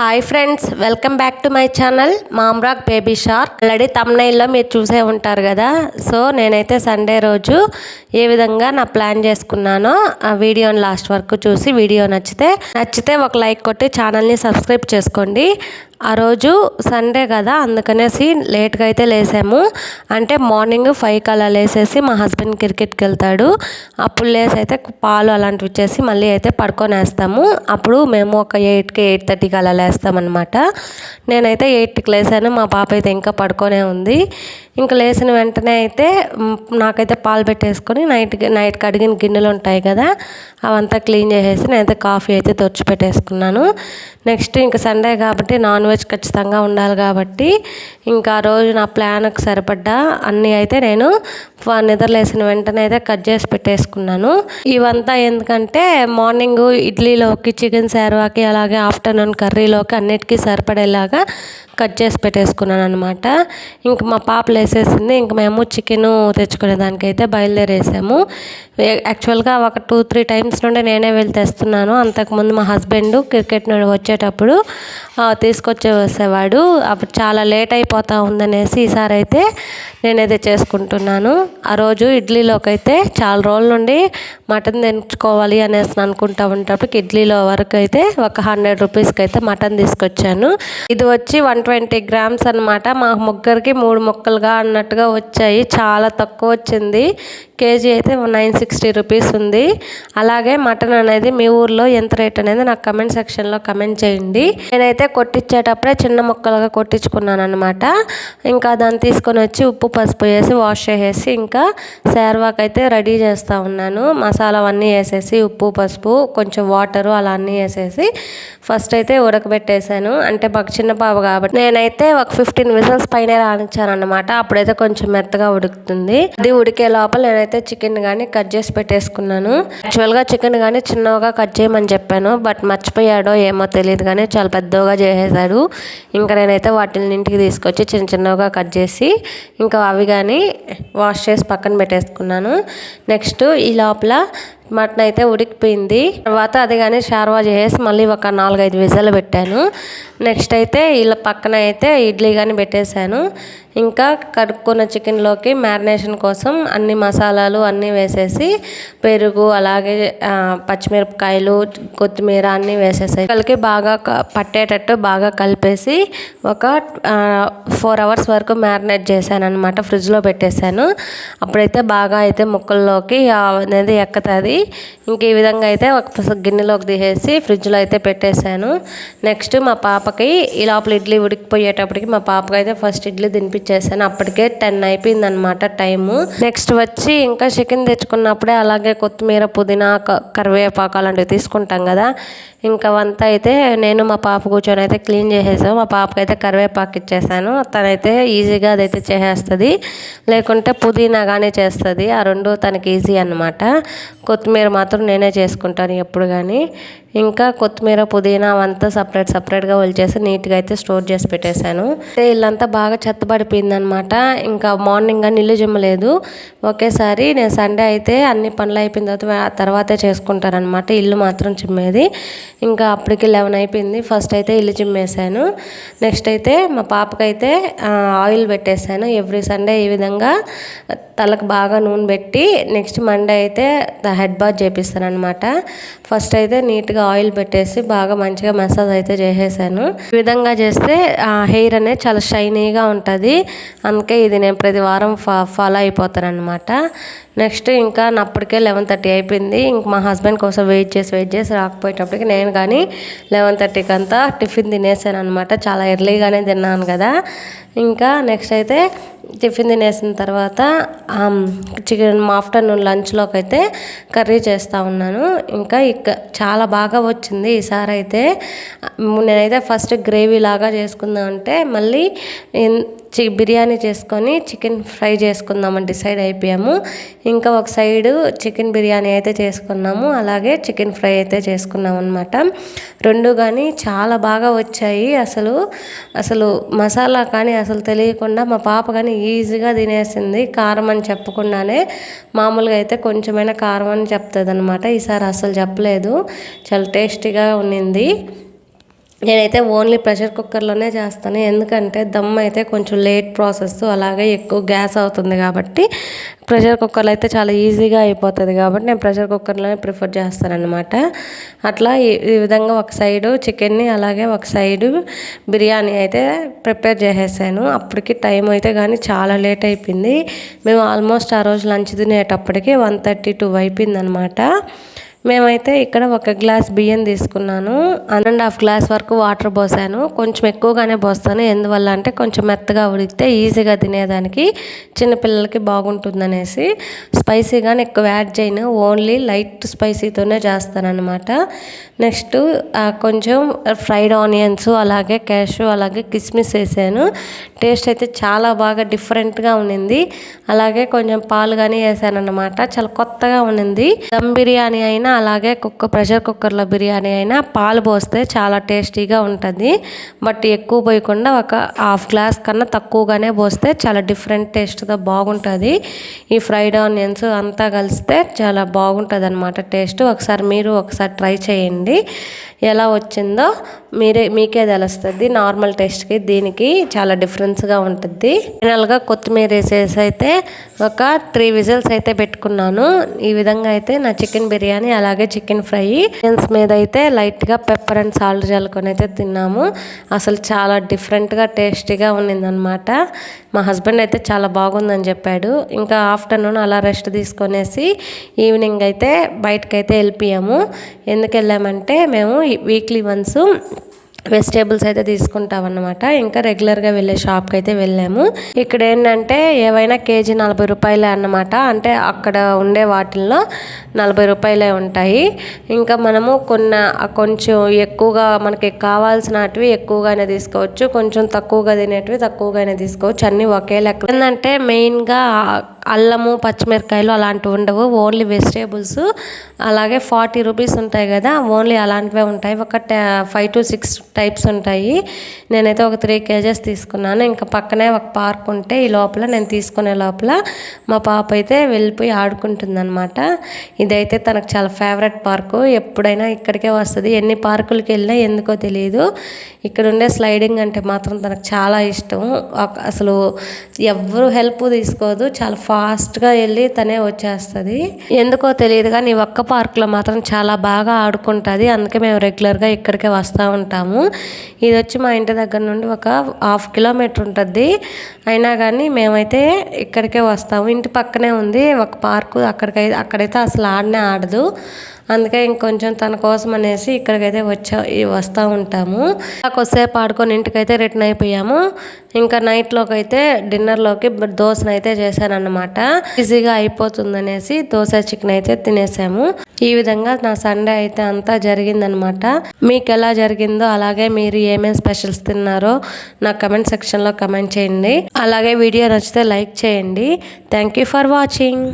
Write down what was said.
Hi friends, welcome back to my channel మామ్రాక్ baby shark. Already తమ్నైల్లో మీరు చూసే ఉంటారు కదా. సో నేనైతే సండే రోజు ఏ విధంగా నా ప్లాన్ చేసుకున్నానో ఆ వీడియోని లాస్ట్ వరకు చూసి వీడియో నచ్చితే ఒక లైక్ కొట్టి ఛానల్ని సబ్స్క్రైబ్ చేసుకోండి. ఆ రోజు సండే కదా, అందుకనేసి లేట్గా అయితే లేసాము. అంటే మార్నింగ్ 5కి అలా లేసేసి మా హస్బెండ్ క్రికెట్కి వెళ్తాడు. అప్పుడు లేసి అయితే పాలు అలాంటివి ఇచ్చేసి మళ్ళీ అయితే పడుకొనేస్తాము. అప్పుడు మేము ఒక 8కి 8:30కి అలా లేస్తామన్నమాట. నేనైతే 8కి లేసాను, మా పాప అయితే ఇంకా పడుకొనే ఉంది. ఇంకా లేచిన వెంటనే అయితే నాకైతే పాలు పెట్టేసుకొని నైట్కి అడిగిన గిన్నెలు ఉంటాయి కదా, అవంతా క్లీన్ చేసేసి నేనైతే కాఫీ అయితే పెట్టేసుకున్నాను. నెక్స్ట్ ఇంకా సండే కాబట్టి నాన్ వెజ్ ఖచ్చితంగా ఉండాలి కాబట్టి ఇంకా ఆ రోజు నా ప్లాన్కి సరిపడ్డా అన్నీ అయితే నేను నిద్రలేసిన వెంటనే అయితే కట్ చేసి పెట్టేసుకున్నాను. ఇవంతా ఎందుకంటే మార్నింగ్ ఇడ్లీలోకి, చికెన్ శార్వాకి, అలాగే ఆఫ్టర్నూన్ కర్రీలోకి అన్నిటికీ సరిపడేలాగా కట్ చేసి పెట్టేసుకున్నాను అనమాట. ఇంక మా పాప లేసేసింది. ఇంక మేము చికెను తెచ్చుకునే దానికైతే బయలుదేరేసాము. యాక్చువల్గా ఒక 2-3 టైమ్స్ నుండి నేనే వెళ్ళి తెస్తున్నాను. అంతకుముందు మా హస్బెండ్ క్రికెట్ నుండి వచ్చేటప్పుడు తీసుకొచ్చేసేవాడు. అప్పుడు చాలా లేట్ అయిపోతూ ఉందనేసి ఈసారి అయితే నేనైతే చేసుకుంటున్నాను. ఆ రోజు ఇడ్లీలోకి అయితే చాలా రోజుల నుండి మటన్ తెచ్చుకోవాలి అనేసి అనుకుంటా ఉన్నప్పటికి ఇడ్లీలో వరకు అయితే ఒక 100 రూపీస్కి అయితే మటన్ తీసుకొచ్చాను. ఇది వచ్చి 120 గ్రామ్స్ అనమాట. మా ముగ్గురికి 3 ముక్కలుగా అన్నట్టుగా వచ్చాయి. చాలా తక్కువ వచ్చింది. కేజీ అయితే 960 రూపీస్ ఉంది. అలాగే మటన్ అనేది మీ ఊర్లో ఎంత రేట్ అనేది నాకు కమెంట్ సెక్షన్లో కమెంట్ చేయండి. నేనైతే కొట్టించేటప్పుడే చిన్న ముక్కలుగా కొట్టించుకున్నాను అనమాట. ఇంకా దాన్ని తీసుకొని వచ్చి ఉప్పు పసుపు వేసి వాష్ చేసేసి ఇంకా శార్వాకి అయితే రెడీ చేస్తూ ఉన్నాను. మసాలా అవన్నీ వేసేసి ఉప్పు పసుపు కొంచెం వాటరు అలా అన్నీ వేసేసి ఫస్ట్ అయితే ఉడకబెట్టేశాను. అంటే మాకు చిన్న పాప కాబట్టి నేనైతే ఒక 15 విజిల్స్ పైన రానిచ్చాను అనమాట. అప్పుడైతే కొంచెం మెత్తగా ఉడుకుతుంది. అది ఉడికే లోపల నేనైతే చికెన్ కానీ కట్ చేసి పెట్టేసుకున్నాను. యాక్చువల్గా చికెన్ కానీ చిన్నగా కట్ చేయమని చెప్పాను, బట్ మర్చిపోయాడో ఏమో తెలియదు కానీ చాలా పెద్దగా చేసేసాడు. ఇంకా నేనైతే వాటిని ఇంటికి తీసుకొచ్చి చిన్నగా కట్ చేసి ఇంకా అవి కానీ వాష్ చేసి పక్కన పెట్టేసుకున్నాను. నెక్స్ట్ ఈ లోపల మటన్ అయితే ఉడికిపోయింది. తర్వాత అది కానీ షార్వా చేసి మళ్ళీ ఒక 4-5 విజిల్లు పెట్టాను. నెక్స్ట్ అయితే ఇలా పక్కన అయితే ఇడ్లీ కానీ పెట్టేశాను. ఇంకా కడుక్కున్న చికెన్లోకి మ్యారినేషన్ కోసం అన్ని మసాలాలు అన్నీ వేసేసి పెరుగు అలాగే పచ్చిమిరపకాయలు కొత్తిమీర అన్నీ వేసేసాయి. కలిపి బాగా పట్టేటట్టు బాగా కలిపేసి ఒక 4 అవర్స్ వరకు మ్యారినేట్ చేశాను అనమాట. ఫ్రిడ్జ్లో పెట్టేశాను. అప్పుడైతే బాగా అయితే ముక్కల్లోకి అనేది ఎక్కుతుంది. ఇంక ఈ విధంగా అయితే ఒక గిన్నెలోకి తీసేసి ఫ్రిడ్జ్లో అయితే పెట్టేశాను. నెక్స్ట్ మా పాపకి ఈ లోపల ఇడ్లీ ఉడికిపోయేటప్పటికి మా పాపకి అయితే ఫస్ట్ ఇడ్లీ తినిపించేసాను. అప్పటికే 10 అయిపోయింది అనమాట టైము. నెక్స్ట్ వచ్చి ఇంకా చికెన్ తెచ్చుకున్నప్పుడే అలాగే కొత్తిమీర, పుదీనా, కరివేపాకు అలాంటివి తీసుకుంటాం కదా. ఇంకా అవంతా అయితే నేను మా పాప కూర్చొని అయితే క్లీన్ చేసేసాను. మా పాపకి అయితే కరివేపాకు ఇచ్చేసాను. తనైతే ఈజీగా అదైతే చేసేస్తుంది, లేకుంటే పుదీనా కానీ చేస్తుంది. ఆ రెండు తనకి ఈజీ అనమాట. కొత్తిమీర మాత్రం నేనే చేసుకుంటాను ఎప్పుడు కానీ. ఇంకా కొత్తిమీర, పుదీనా అవంతా సపరేట్గా ఒలిచేసి నీట్గా అయితే స్టోర్ చేసి పెట్టేశాను. ఇల్లంతా బాగా చెత్తబడిపోయింది అనమాట. ఇంకా మార్నింగ్ కానీ ఇల్లు జిమ్మలేదు. ఒకేసారి నేను సండే అయితే అన్ని పనులు అయిపోయిన తర్వాతే చేసుకుంటానమాట. ఇల్లు మాత్రం చిమ్మేది. ఇంకా అప్పటికి 11 అయిపోయింది. ఫస్ట్ అయితే ఇల్లు చిమ్మేశాను. నెక్స్ట్ అయితే మా పాపకైతే ఆయిల్ పెట్టేశాను. ఎవ్రీ సండే ఈ విధంగా తలకు బాగా నూనె పెట్టి నెక్స్ట్ మండే అయితే హెడ్ బాత్ చేపిస్తాను అనమాట. ఫస్ట్ అయితే నీట్గా ఆయిల్ పెట్టేసి బాగా మంచిగా మసాజ్ అయితే చేసేసాను. ఈ విధంగా చేస్తే హెయిర్ అనేది చాలా షైనీగా ఉంటుంది. అందుకే ఇది నేను ప్రతి వారం ఫాలో అయిపోతాను అనమాట. నెక్స్ట్ ఇంకా అప్పటికే 11:30 అయిపోయింది. ఇంక మా హస్బెండ్ కోసం వెయిట్ చేసి రాకపోయేటప్పటికి నేను కానీ 11:30కి అంతా టిఫిన్ తినేసాను అనమాట. చాలా ఎర్లీగానే తిన్నాను కదా. ఇంకా నెక్స్ట్ అయితే టిఫిన్ తినేసిన తర్వాత చికెన్ ఆఫ్టర్నూన్ లంచ్లోకి అయితే కర్రీ చేస్తూ ఉన్నాను. ఇంకా చాలా బాగా వచ్చింది ఈసారి అయితే. నేనైతే ఫస్ట్ గ్రేవీ లాగా చేసుకుందామంటే మళ్ళీ బిర్యానీ చేసుకొని చికెన్ ఫ్రై చేసుకుందామని డిసైడ్ అయిపోయాము. ఇంకా ఒక సైడు చికెన్ బిర్యానీ అయితే చేసుకున్నాము, అలాగే చికెన్ ఫ్రై అయితే చేసుకున్నాము అనమాట. రెండు కానీ చాలా బాగా వచ్చాయి. అసలు మసాలా కానీ అసలు తెలియకుండా మా పాప కానీ ఈజీగా తినేసింది. కారం అని చెప్పకుండానే మామూలుగా అయితే కొంచెమైనా కారం అని చెప్తుంది అనమాట. ఈసారి అసలు చెప్పలేదు. చాలా టేస్టీగా ఉన్నింది. నేనైతే ఓన్లీ ప్రెషర్ కుక్కర్లోనే చేస్తాను, ఎందుకంటే దమ్ అయితే కొంచెం లేట్ ప్రాసెస్, అలాగే ఎక్కువ గ్యాస్ అవుతుంది కాబట్టి ప్రెషర్ కుక్కర్లో అయితే చాలా ఈజీగా అయిపోతుంది కాబట్టి నేను ప్రెషర్ కుక్కర్లోనే ప్రిఫర్ చేస్తానన్నమాట. అట్లా ఈ విధంగా ఒక సైడు చికెన్ని అలాగే ఒక సైడు బిర్యానీ అయితే ప్రిపేర్ చేసేసాను. అప్పటికి టైం అయితే కానీ చాలా లేట్ అయిపోయింది. మేము ఆల్మోస్ట్ ఆ రోజు లంచ్ తినేటప్పటికి 1:32 అయిపోయింది అనమాట. మేమైతే ఇక్కడ ఒక గ్లాస్ బియ్యం తీసుకున్నాను, 1.5 గ్లాస్ వరకు వాటర్ పోసాను. కొంచెం ఎక్కువగానే పోస్తాను, ఎందువల్ల అంటే కొంచెం మెత్తగా ఉడికితే ఈజీగా తినేదానికి చిన్నపిల్లలకి బాగుంటుందనేసి. స్పైసీగానే ఎక్కువ యాడ్ చేయను, ఓన్లీ లైట్ స్పైసీతోనే చేస్తానన్నమాట. నెక్స్ట్ కొంచెం ఫ్రైడ్ ఆనియన్స్ అలాగే క్యాషు అలాగే కిస్మిస్ వేసాను. టేస్ట్ అయితే చాలా బాగా డిఫరెంట్గా ఉండింది. అలాగే కొంచెం పాలు కానీ వేసాను అన్నమాట, చాలా కొత్తగా ఉండింది. దమ్ బిర్యానీ అయినా అలాగే ప్రెషర్ కుక్కర్లో బిర్యానీ అయినా పాలు పోస్తే చాలా టేస్టీగా ఉంటుంది. బట్ ఎక్కువ పోయకుండా ఒక 1/2 గ్లాస్ కన్నా తక్కువగానే పోస్తే చాలా డిఫరెంట్ టేస్ట్తో బాగుంటుంది. ఈ ఫ్రైడ్ ఆనియన్స్ అంతా కలిస్తే చాలా బాగుంటుంది అనమాట టేస్ట్. ఒకసారి ట్రై చేయండి, ఎలా వచ్చిందో మీకే తెలుస్తుంది. నార్మల్ టేస్ట్కి దీనికి చాలా డిఫరెన్స్గా ఉంటుంది. ఫైనల్గా కొత్తిమీర వేసేసి అయితే ఒక 3 విజిల్స్ అయితే పెట్టుకున్నాను. ఈ విధంగా అయితే నా చికెన్ బిర్యానీ అలాగే చికెన్ ఫ్రై మీద అయితే లైట్గా పెప్పర్ అండ్ సాల్ట్ చల్లుకొని అయితే తిన్నాము. అసలు చాలా డిఫరెంట్గా టేస్టీగా ఉన్నిందనమాట. మా హస్బెండ్ అయితే చాలా బాగుందని చెప్పాడు. ఇంకా ఆఫ్టర్నూన్ అలా రెస్ట్ తీసుకొనేసి ఈవినింగ్ అయితే బయటకైతే వెళ్ళిపోయాము. ఎందుకు వెళ్ళామంటే మేము వీక్లీ వన్స్ వెజిటేబుల్స్ అయితే తీసుకుంటామన్నమాట. ఇంకా రెగ్యులర్గా వెళ్ళే షాప్కి అయితే వెళ్ళాము. ఇక్కడ ఏంటంటే ఏవైనా కేజీ 40 రూపాయలే అన్నమాట. అంటే అక్కడ ఉండే వాటిల్లో 40 రూపాయలే ఉంటాయి. ఇంకా మనము కొంచెం ఎక్కువగా మనకి కావాల్సినవి ఎక్కువగానే తీసుకోవచ్చు, కొంచెం తక్కువగా తినేటివి తక్కువగానే తీసుకోవచ్చు. అన్నీ ఒకే లెక్క. ఏంటంటే మెయిన్గా అల్లము పచ్చిమిరకాయలు అలాంటివి ఉండవు, ఓన్లీ వెజిటేబుల్స్. అలాగే 40 రూపీస్ ఉంటాయి కదా, ఓన్లీ అలాంటివే ఉంటాయి. ఒక 5 to 6 టైప్స్ ఉంటాయి. నేనైతే ఒక 3 kgs తీసుకున్నాను. ఇంకా పక్కనే ఒక పార్క్ ఉంటే ఈ లోపల నేను తీసుకునే లోపల మా పాప అయితే వెళ్ళిపోయి ఆడుకుంటుందన్నమాట. ఇదైతే తనకు చాలా ఫేవరెట్ పార్కు, ఎప్పుడైనా ఇక్కడికే వస్తుంది. ఎన్ని పార్కులకి వెళ్ళినా ఎందుకో తెలియదు ఇక్కడ ఉండే స్లైడింగ్ అంటే మాత్రం తనకు చాలా ఇష్టం. అసలు ఎవరు హెల్ప్ తీసుకోదు, చాలా ఫాస్ట్గా వెళ్ళి తనే వచ్చేస్తుంది. ఎందుకో తెలియదు కానీ ఒక్క పార్క్లో మాత్రం చాలా బాగా ఆడుకుంటుంది. అందుకే మేము రెగ్యులర్గా ఇక్కడికే వస్తూ ఉంటాము. ఇది వచ్చి మా ఇంటి దగ్గర నుండి ఒక 1/2 కిలోమీటర్ ఉంటుంది. అయినా కానీ మేమైతే ఇక్కడికే వస్తాము. ఇంటి పక్కనే ఉంది ఒక పార్కు, అక్కడైతే అసలు ఆడదు. అందుకే ఇంకొంచెం తన కోసం అనేసి ఇక్కడికైతే వస్తూ ఉంటాము. కొద్దిసేపు ఆడుకొని ఇంటికైతే రిటర్న్ అయిపోయాము. ఇంకా నైట్లోకి అయితే డిన్నర్లోకి దోశను అయితే చేశానన్నమాట. ఈజీగా అయిపోతుందనేసి దోశ చికెన్ అయితే తినేసాము. ఈ విధంగా నా సండే అయితే అంతా జరిగిందనమాట. మీకు ఎలా జరిగిందో అలాగే మీరు ఏమేమి స్పెషల్స్ తిన్నారో నా కమెంట్ సెక్షన్లో కమెంట్ చేయండి. అలాగే వీడియో నచ్చితే లైక్ చేయండి. Thank you for watching.